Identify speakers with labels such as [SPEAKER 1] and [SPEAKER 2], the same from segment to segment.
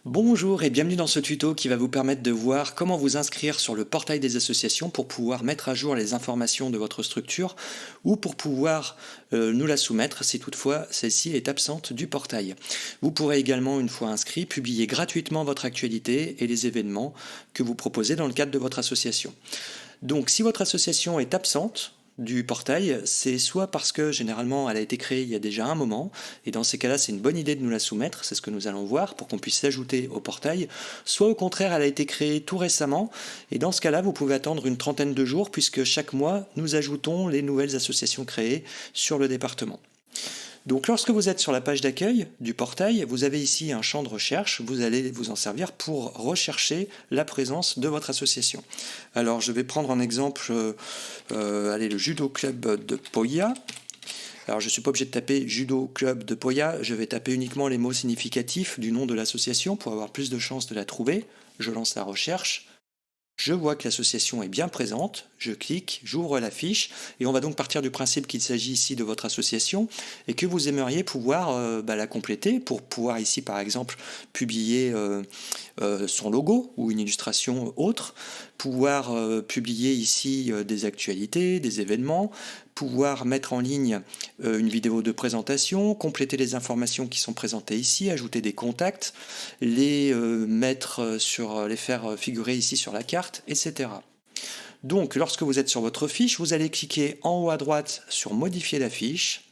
[SPEAKER 1] Bonjour et bienvenue dans ce tuto qui va vous permettre de voir comment vous inscrire sur le portail des associations pour pouvoir mettre à jour les informations de votre structure ou pour pouvoir nous la soumettre si toutefois celle-ci est absente du portail. Vous pourrez également, une fois inscrit, publier gratuitement votre actualité et les événements que vous proposez dans le cadre de votre association. Donc si votre association est absente du portail, c'est soit parce que généralement elle a été créée il y a déjà un moment, et dans ces cas-là c'est une bonne idée de nous la soumettre, c'est ce que nous allons voir pour qu'on puisse l'ajouter au portail, soit au contraire elle a été créée tout récemment, et dans ce cas-là vous pouvez attendre une trentaine de jours puisque chaque mois nous ajoutons les nouvelles associations créées sur le département. Donc lorsque vous êtes sur la page d'accueil du portail, vous avez ici un champ de recherche, vous allez vous en servir pour rechercher la présence de votre association. Alors je vais prendre en exemple le Judo Club de Poya. Alors je ne suis pas obligé de taper Judo Club de Poya, je vais taper uniquement les mots significatifs du nom de l'association pour avoir plus de chances de la trouver. Je lance la recherche. Je vois que l'association est bien présente, je clique, j'ouvre la fiche et on va donc partir du principe qu'il s'agit ici de votre association et que vous aimeriez pouvoir la compléter pour pouvoir ici par exemple publier son logo ou une illustration autre, pouvoir publier ici des actualités, des événements, pouvoir mettre en ligne une vidéo de présentation, compléter les informations qui sont présentées ici, ajouter des contacts, les les faire figurer ici sur la carte, etc. Donc, lorsque vous êtes sur votre fiche, vous allez cliquer en haut à droite sur Modifier la fiche.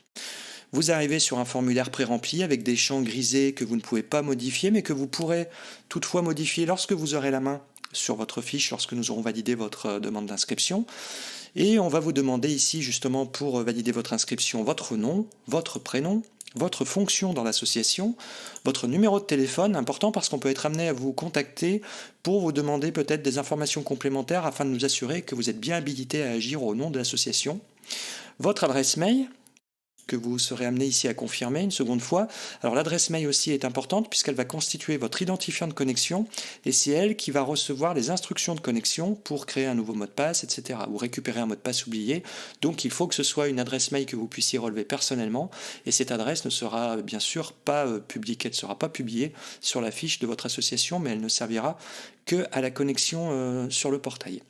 [SPEAKER 1] Vous arrivez sur un formulaire pré-rempli avec des champs grisés que vous ne pouvez pas modifier, mais que vous pourrez toutefois modifier lorsque vous aurez la main sur votre fiche, lorsque nous aurons validé votre demande d'inscription. Et on va vous demander ici, justement, pour valider votre inscription, votre nom, votre prénom, votre fonction dans l'association, votre numéro de téléphone, important parce qu'on peut être amené à vous contacter pour vous demander peut-être des informations complémentaires afin de nous assurer que vous êtes bien habilité à agir au nom de l'association. Votre adresse mail, que vous serez amené ici à confirmer une seconde fois. Alors l'adresse mail aussi est importante puisqu'elle va constituer votre identifiant de connexion et c'est elle qui va recevoir les instructions de connexion pour créer un nouveau mot de passe, etc. ou récupérer un mot de passe oublié. Donc il faut que ce soit une adresse mail que vous puissiez relever personnellement et cette adresse ne sera bien sûr pas publique, elle ne sera pas publiée sur la fiche de votre association mais elle ne servira qu'à la connexion sur le portail.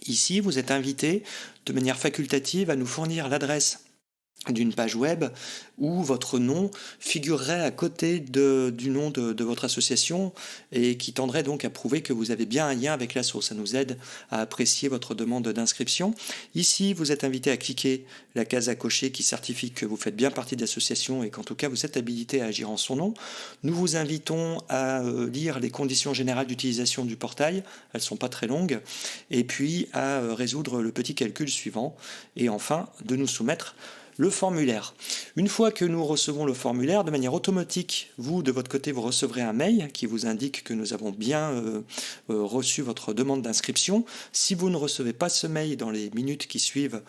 [SPEAKER 1] Ici, vous êtes invité de manière facultative à nous fournir l'adresse d'une page web où votre nom figurerait à côté du nom de votre association et qui tendrait donc à prouver que vous avez bien un lien avec l'asso. Ça nous aide à apprécier votre demande d'inscription. Ici, vous êtes invité à cliquer la case à cocher qui certifie que vous faites bien partie de l'association et qu'en tout cas vous êtes habilité à agir en son nom. Nous vous invitons à lire les conditions générales d'utilisation du portail, elles ne sont pas très longues, et puis à résoudre le petit calcul suivant et enfin de nous soumettre le formulaire. Une fois que nous recevons le formulaire, de manière automatique, vous, de votre côté, vous recevrez un mail qui vous indique que nous avons bien reçu votre demande d'inscription. Si vous ne recevez pas ce mail dans les minutes qui suivent,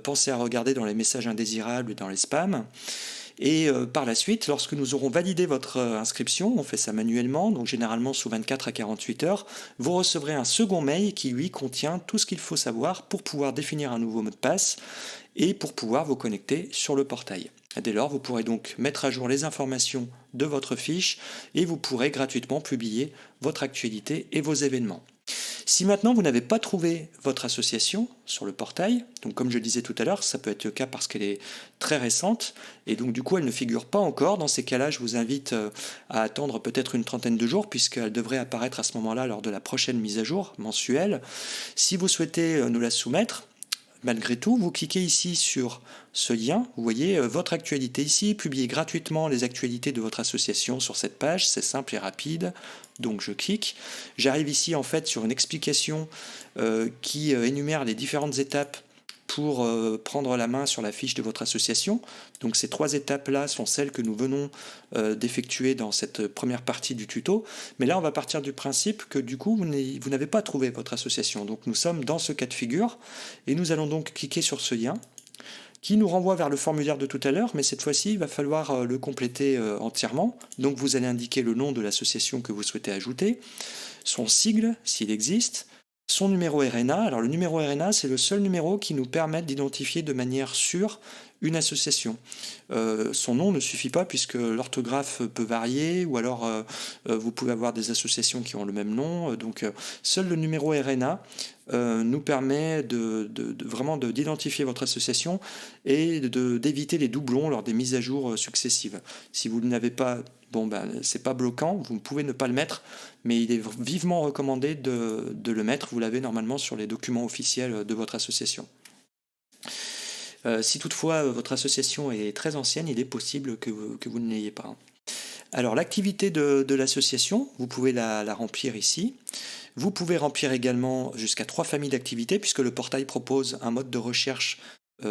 [SPEAKER 1] pensez à regarder dans les messages indésirables et dans les spams. Et par la suite, lorsque nous aurons validé votre inscription, on fait ça manuellement, donc généralement sous 24 à 48 heures, vous recevrez un second mail qui lui contient tout ce qu'il faut savoir pour pouvoir définir un nouveau mot de passe et pour pouvoir vous connecter sur le portail. Dès lors, vous pourrez donc mettre à jour les informations de votre fiche et vous pourrez gratuitement publier votre actualité et vos événements. Si maintenant vous n'avez pas trouvé votre association sur le portail, donc comme je le disais tout à l'heure, ça peut être le cas parce qu'elle est très récente et donc du coup elle ne figure pas encore. Dans ces cas-là, je vous invite à attendre peut-être une trentaine de jours puisqu'elle devrait apparaître à ce moment-là lors de la prochaine mise à jour mensuelle. Si vous souhaitez nous la soumettre, malgré tout, vous cliquez ici sur ce lien, vous voyez votre actualité ici, publiez gratuitement les actualités de votre association sur cette page, c'est simple et rapide, donc je clique. J'arrive ici en fait sur une explication qui énumère les différentes étapes pour prendre la main sur la fiche de votre association. Donc ces trois étapes-là sont celles que nous venons d'effectuer dans cette première partie du tuto. Mais là, on va partir du principe que du coup, vous n'avez pas trouvé votre association. Donc nous sommes dans ce cas de figure et nous allons donc cliquer sur ce lien qui nous renvoie vers le formulaire de tout à l'heure, mais cette fois-ci, il va falloir le compléter entièrement. Donc vous allez indiquer le nom de l'association que vous souhaitez ajouter, son sigle, s'il existe, son numéro RNA. Alors le numéro RNA, c'est le seul numéro qui nous permet d'identifier de manière sûre une association. Son nom ne suffit pas puisque l'orthographe peut varier ou alors vous pouvez avoir des associations qui ont le même nom. Donc seul le numéro RNA nous permet vraiment d'identifier votre association et d'éviter les doublons lors des mises à jour successives. Si vous n'avez pas, bon ben c'est pas bloquant, vous pouvez ne pas le mettre, mais il est vivement recommandé de le mettre. Vous l'avez normalement sur les documents officiels de votre association. Si toutefois votre association est très ancienne, il est possible que vous ne l'ayez pas. Alors l'activité de l'association, vous pouvez la remplir ici. Vous pouvez remplir également jusqu'à 3 familles d'activités puisque le portail propose un mode de recherche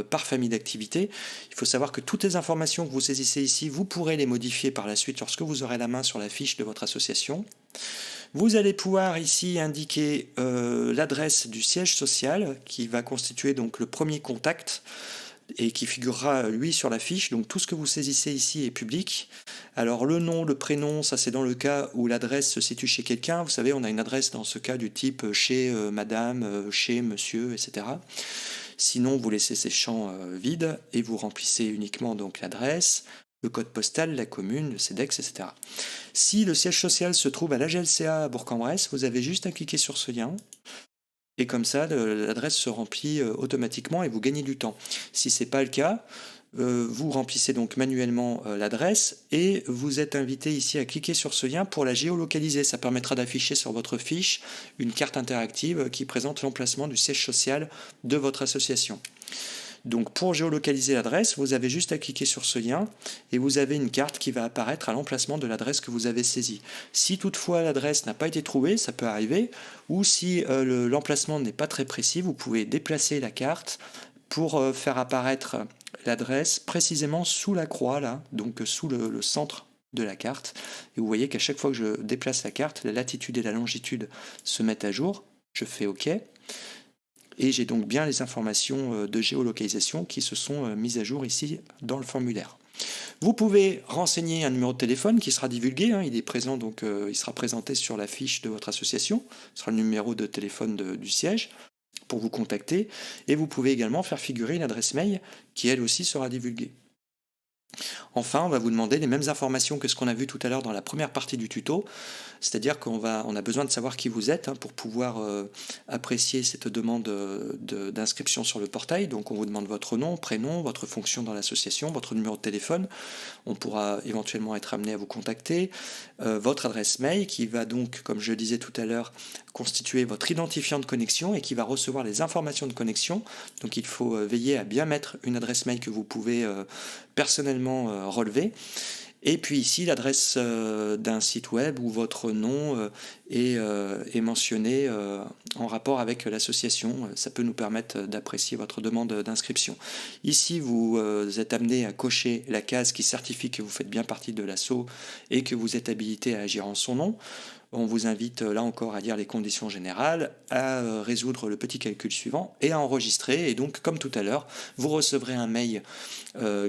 [SPEAKER 1] par famille d'activités. Il faut savoir que toutes les informations que vous saisissez ici, vous pourrez les modifier par la suite lorsque vous aurez la main sur la fiche de votre association. Vous allez pouvoir ici indiquer l'adresse du siège social qui va constituer donc le premier contact et qui figurera lui sur la fiche. Donc tout ce que vous saisissez ici est public. Alors le nom, le prénom, ça c'est dans le cas où l'adresse se situe chez quelqu'un. Vous savez, on a une adresse dans ce cas du type chez madame, chez monsieur, etc. Sinon, vous laissez ces champs vides et vous remplissez uniquement donc l'adresse, le code postal, la commune, le CEDEX, etc. Si le siège social se trouve à l'AGLCA à Bourg-en-Bresse, vous avez juste à cliquer sur ce lien. Et comme ça, l'adresse se remplit automatiquement et vous gagnez du temps. Si ce n'est pas le cas, vous remplissez donc manuellement l'adresse et vous êtes invité ici à cliquer sur ce lien pour la géolocaliser. Ça permettra d'afficher sur votre fiche une carte interactive qui présente l'emplacement du siège social de votre association. Donc pour géolocaliser l'adresse, vous avez juste à cliquer sur ce lien et vous avez une carte qui va apparaître à l'emplacement de l'adresse que vous avez saisie. Si toutefois l'adresse n'a pas été trouvée, ça peut arriver, ou si l'emplacement n'est pas très précis, vous pouvez déplacer la carte pour faire apparaître l'adresse précisément sous la croix, là, donc sous le centre de la carte. Et vous voyez qu'à chaque fois que je déplace la carte, la latitude et la longitude se mettent à jour. Je fais OK. Et j'ai donc bien les informations de géolocalisation qui se sont mises à jour ici dans le formulaire. Vous pouvez renseigner un numéro de téléphone qui sera divulgué, il est présent, donc il sera présenté sur la fiche de votre association, ce sera le numéro de téléphone du siège pour vous contacter, et vous pouvez également faire figurer une adresse mail qui elle aussi sera divulguée. Enfin, on va vous demander les mêmes informations que ce qu'on a vu tout à l'heure dans la première partie du tuto, c'est-à-dire qu'on a besoin de savoir qui vous êtes pour pouvoir apprécier cette demande d'inscription sur le portail. Donc on vous demande votre nom, prénom, votre fonction dans l'association, votre numéro de téléphone. On pourra éventuellement être amené à vous contacter, votre adresse mail qui va donc, comme je le disais tout à l'heure, constituer votre identifiant de connexion et qui va recevoir les informations de connexion. Donc il faut veiller à bien mettre une adresse mail que vous pouvez personnellement relever. Et puis ici, l'adresse d'un site web où votre nom est mentionné en rapport avec l'association. Ça peut nous permettre d'apprécier votre demande d'inscription. Ici, vous êtes amené à cocher la case qui certifie que vous faites bien partie de l'asso et que vous êtes habilité à agir en son nom. On vous invite là encore à lire les conditions générales, à résoudre le petit calcul suivant et à enregistrer. Et donc, comme tout à l'heure, vous recevrez un mail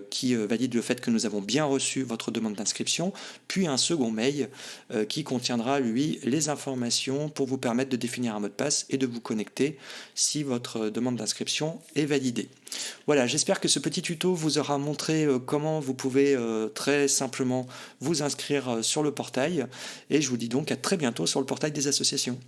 [SPEAKER 1] qui valide le fait que nous avons bien reçu votre demande d'inscription, puis un second mail qui contiendra, lui, les informations pour vous permettre de définir un mot de passe et de vous connecter si votre demande d'inscription est validée. Voilà, j'espère que ce petit tuto vous aura montré comment vous pouvez très simplement vous inscrire sur le portail et je vous dis donc à très bientôt sur le portail des associations.